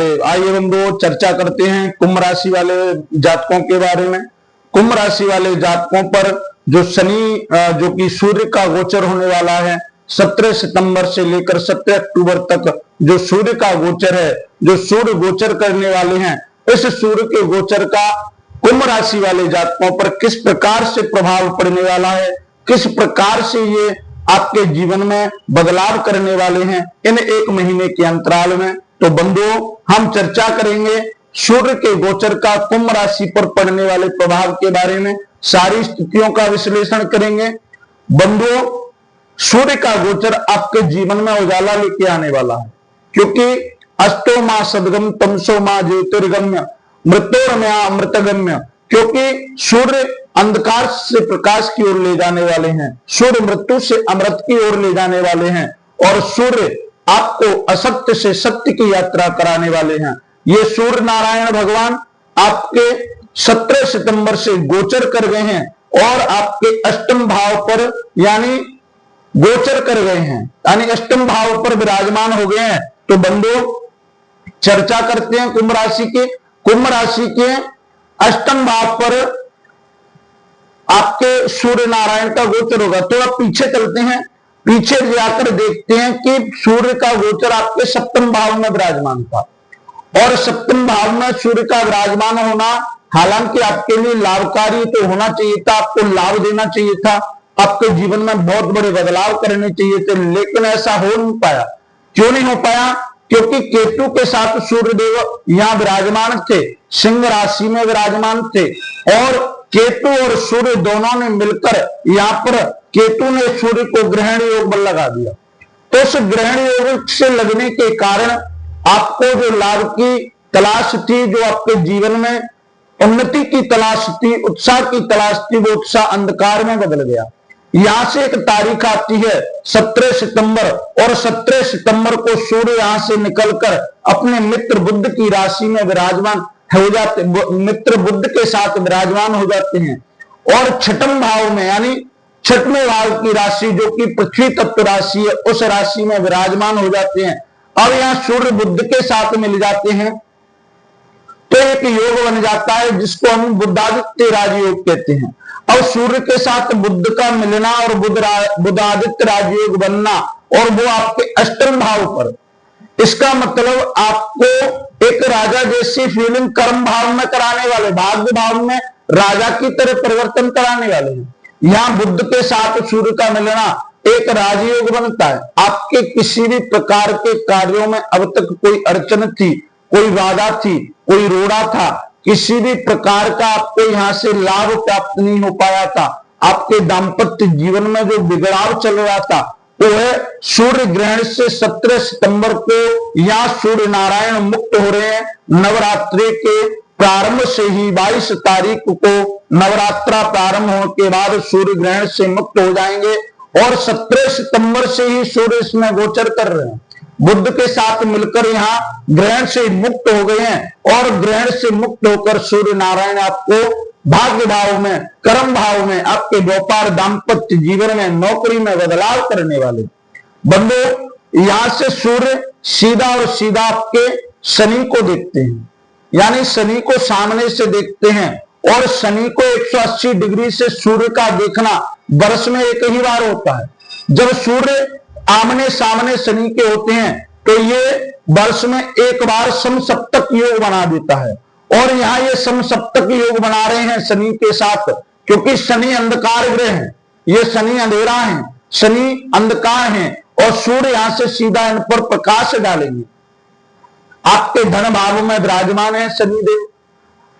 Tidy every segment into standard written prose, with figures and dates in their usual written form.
आइए बंधुओं, चर्चा करते हैं कुंभ राशि वाले जातकों के बारे में। कुंभ राशि वाले जातकों पर जो शनि जो कि सूर्य का गोचर होने वाला है 17 सितंबर से लेकर 17 अक्टूबर तक जो सूर्य का गोचर है, जो सूर्य गोचर करने वाले हैं, इस सूर्य के गोचर का कुंभ राशि वाले जातकों पर किस प्रकार से प्रभाव पड़ने वाला है, किस प्रकार से ये आपके जीवन में बदलाव करने वाले हैं इन एक महीने के अंतराल में। तो बंधुओं, हम चर्चा करेंगे सूर्य के गोचर का कुंभ राशि पर पड़ने वाले प्रभाव के बारे में, सारी स्थितियों का विश्लेषण करेंगे। बंधुओं, सूर्य का गोचर आपके जीवन में उजाला लेके आने वाला है, क्योंकि अस्तो मां सदगम तमसो मां ज्योतिर्गम्य मृत्योर्मया अमृतगम्य, क्योंकि सूर्य अंधकार से प्रकाश की ओर ले जाने वाले हैं, सूर्य मृत्यु से अमृत की ओर ले जाने वाले हैं, और सूर्य आपको असत्य से सत्य की यात्रा कराने वाले हैं। ये सूर्य नारायण भगवान आपके 17 सितंबर से गोचर कर गए हैं और आपके अष्टम भाव पर यानी गोचर कर गए हैं, यानी अष्टम भाव पर विराजमान हो गए हैं। तो बंधुओं, चर्चा करते हैं कुंभ राशि के। कुंभ राशि के अष्टम भाव पर आपके सूर्य नारायण का गोचर होगा। तो अब पीछे चलते हैं, पीछे जाकर देखते हैं कि सूर्य का गोचर आपके सप्तम भाव में विराजमान था, और सप्तम भाव में सूर्य का विराजमान होना हालांकि आपके लिए लाभकारी तो होना चाहिए था, आपको लाभ देना चाहिए था, आपके जीवन में बहुत बड़े बदलाव करने चाहिए थे, लेकिन ऐसा हो नहीं पाया। क्यों नहीं हो पाया? क्योंकि केतु के साथ सूर्य देव यहां विराजमान थे, सिंह राशि में विराजमान थे, और केतु और सूर्य दोनों ने मिलकर यहां पर केतु ने सूर्य को ग्रहण योग पर लगा दिया। तो उस ग्रहण योग से लगने के कारण आपको जो लाभ की तलाश थी, जो आपके जीवन में उन्नति की तलाश थी, उत्साह की तलाश थी, वो उत्साह अंधकार में बदल गया। यहां से एक तारीख आती है 17 सितंबर, और 17 सितंबर को सूर्य यहां से निकलकर अपने मित्र बुध की राशि में विराजमान हो जाते, मित्र बुध के साथ विराजमान हो जाते हैं, और छठम भाव में यानी छठवें भाव की राशि जो कि पृथ्वी तत्व राशि है, उस राशि में विराजमान हो जाते हैं। अब यहां सूर्य बुध के साथ मिल जाते हैं तो एक योग बन जाता है जिसको हम बुधादित्य राजयोग कहते हैं। अब सूर्य के साथ बुध का मिलना और बुधादित्य राजयोग बनना, और वो आपके अष्टम भाव पर, इसका मतलब आपको एक राजा जैसी फीलिंग कर्म भाव में कराने वाले, भाग्य भाव में राजा की तरह परिवर्तन कराने वाले हैं। यहां बुध के साथ सूर्य का मिलना एक राजयोग बनता है। आपके किसी भी प्रकार के कार्यों में अब तक कोई अड़चन थी, कोई बाधा थी, कोई रोड़ा था, किसी भी प्रकार का आपको यहां से लाभ प्राप्त नहीं हो पाया था, आपके दाम्पत्य जीवन में जो बिगड़ाव चल रहा था, वो है सूर्य ग्रहण से 17 सितंबर को यहां सूर्य नारायण मुक्त हो रहे हैं। नवरात्रि के प्रारंभ से ही 22 तारीख को नवरात्रा प्रारंभ होने के बाद सूर्य ग्रहण से मुक्त हो जाएंगे, और 17 सितंबर से ही सूर्य इसमें गोचर कर रहे हैं। बुध के साथ मिलकर यहां ग्रहण से मुक्त हो गए हैं, और ग्रहण से मुक्त होकर सूर्य नारायण आपको भाग्य भाव में, कर्म भाव में, आपके व्यापार दाम्पत्य जीवन में, नौकरी में बदलाव करने वाले। बंधु, यहां से सूर्य सीधा और सीधा आपके शनि को देखते हैं, यानी शनि को सामने से देखते हैं, और शनि को 180 डिग्री से सूर्य का देखना वर्ष में एक ही बार होता है। जब सूर्य आमने सामने शनि के होते हैं तो ये वर्ष में एक बार समसप्तक योग बना देता है, और यहां ये समसप्तक योग बना रहे हैं शनि के साथ, क्योंकि शनि अंधकार ग्रह है, ये शनि अंधेरा है, शनि अंधकार है, और सूर्य यहां से सीधा इन पर प्रकाश डालेंगे। आपके धन भाव में विराजमान है शनिदेव,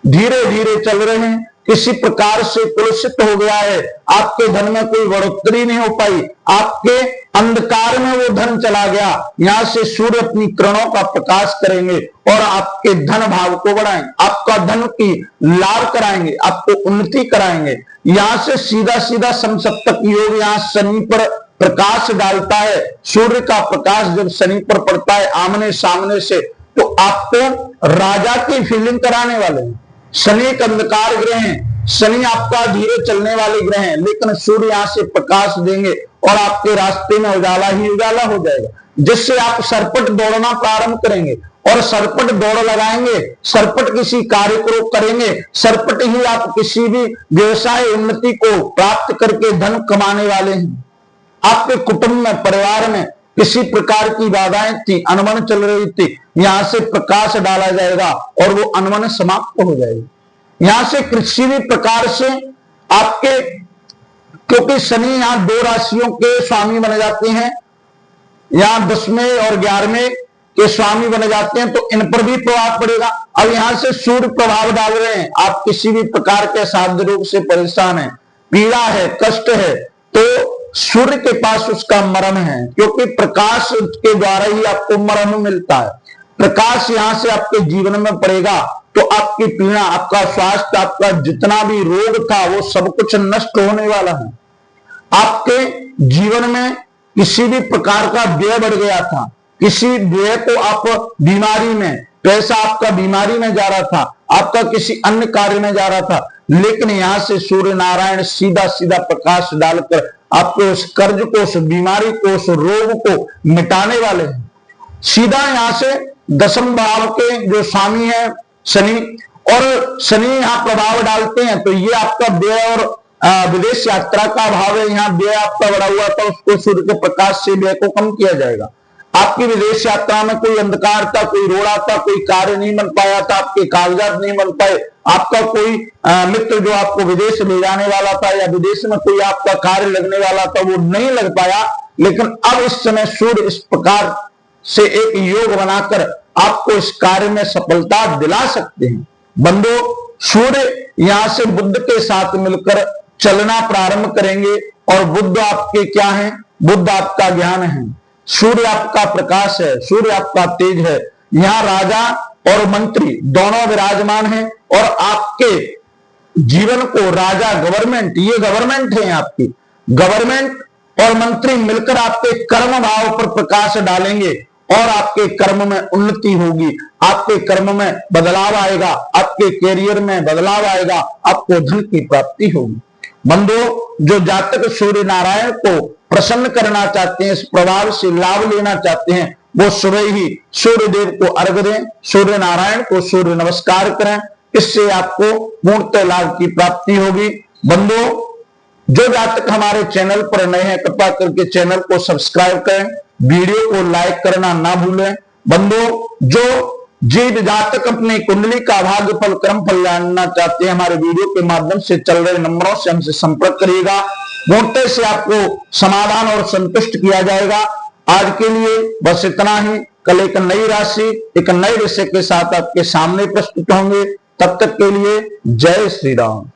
धीरे धीरे चल रहे हैं, किसी प्रकार से कुलसित हो गया है, आपके धन में कोई बढ़ोतरी नहीं हो पाई, आपके अंधकार में वो धन चला गया। यहां से सूर्य अपनी किरणों का प्रकाश करेंगे और आपके धन भाव को बढ़ाएंगे, आपका धन की लाभ कराएंगे, आपको उन्नति कराएंगे। यहां से सीधा सीधा समसप्तक योग यहां शनि पर प्रकाश डालता है। सूर्य का प्रकाश जब शनि पर पड़ता है आमने सामने से, तो आपको राजा की फीलिंग कराने वाले हैं। शनि एक अंधकार ग्रह है, शनि आपका धीरे चलने वाले ग्रह हैं, लेकिन सूर्य यहां से प्रकाश देंगे और आपके रास्ते में उजाला ही उजाला हो जाएगा, जिससे आप सरपट दौड़ना प्रारंभ करेंगे और सरपट दौड़ लगाएंगे, सरपट किसी कार्य को करेंगे, सरपट ही आप किसी भी व्यवसाय उन्नति को प्राप्त करके धन कमाने वाले हैं। आपके कुटुंब में, परिवार में किसी प्रकार की बाधाएं थी, अनबन चल रही थी, यहां से प्रकाश डाला जाएगा और वो अनबन समाप्त हो जाएगी। यहां से किसी भी प्रकार से आपके, क्योंकि शनि यहां 2 राशियों के स्वामी बने जाते हैं, यहां 10वें और 11वें के स्वामी बने जाते हैं, तो इन पर भी प्रभाव पड़ेगा। अब यहां से सूर्य प्रभाव डाल रहे हैं, आप किसी भी प्रकार के साध्य रोग से परेशान है, पीड़ा है, कष्ट है, तो सूर्य के पास उसका मरण है, क्योंकि प्रकाश के द्वारा ही आपको मरण मिलता है। प्रकाश यहां से आपके जीवन में पड़ेगा तो आपकी पीड़ा, आपका स्वास्थ्य, आपका जितना भी रोग था वो सब कुछ नष्ट होने वाला है। आपके जीवन में किसी भी प्रकार का व्यय बढ़ गया था, किसी व्यय को आप बीमारी में, पैसा आपका बीमारी में जा रहा था, आपका किसी अन्य कार्य में जा रहा था, लेकिन यहां से सूर्य नारायण सीधा सीधा प्रकाश डालकर आपको उस कर्ज को, उस बीमारी को, उस रोग को मिटाने वाले हैं। सीधा यहां से 10वें भाव के जो स्वामी है शनि, और शनि यहां प्रभाव डालते हैं, तो ये आपका व्यय और विदेश यात्रा का भाव है। यहाँ व्यय आपका बढ़ा हुआ था, उसको सूर्य के प्रकाश से व्यय को कम किया जाएगा। आपकी विदेश यात्रा में कोई अंधकार था, कोई रोड़ा था, कोई कार्य नहीं बन पाया था, आपके कागजात नहीं बन पाए, आपका कोई मित्र जो आपको विदेश ले जाने वाला था या विदेश में कोई आपका कार्य लगने वाला था वो नहीं लग पाया, लेकिन अब इस समय सूर्य इस प्रकार से एक योग बनाकर आपको इस कार्य में सफलता दिला सकते हैं। बंधु, सूर्य यहां से बुध के साथ मिलकर चलना प्रारंभ करेंगे, और बुध आपके क्या है? बुध आपका ज्ञान है, सूर्य आपका प्रकाश है, सूर्य आपका तेज है। यहां राजा और मंत्री दोनों विराजमान हैं, और आपके जीवन को राजा, गवर्नमेंट, ये गवर्नमेंट है आपकी, गवर्नमेंट और मंत्री मिलकर आपके कर्म भाव पर प्रकाश डालेंगे, और आपके कर्म में उन्नति होगी, आपके कर्म में बदलाव आएगा, आपके कैरियर में बदलाव आएगा, आपको धन की प्राप्ति होगी। बंधु, जो जातक सूर्य नारायण को प्रसन्न करना चाहते हैं, इस प्रभाव से लाभ लेना चाहते हैं, वो सुबह ही सूर्य देव को अर्घ दें, सूर्य नारायण को सूर्य नमस्कार करें, इससे आपको पूर्णतः लाभ की प्राप्ति होगी। बंधु, जो जातक हमारे चैनल पर नए हैं, कृपा करके चैनल को सब्सक्राइब करें, वीडियो को लाइक करना ना भूलें। बंधु, जो जीव जातक अपनी कुंडली का भाग्य फल, कर्म फल जानना चाहते हैं, हमारे वीडियो के माध्यम से चल रहे नंबरों से हमसे संपर्क करिएगा, पूर्णतः से आपको समाधान और संतुष्ट किया जाएगा। आज के लिए बस इतना ही। कल एक नई राशि, एक नए विषय के साथ आपके सामने प्रस्तुत होंगे। तब तक के लिए जय श्री राम।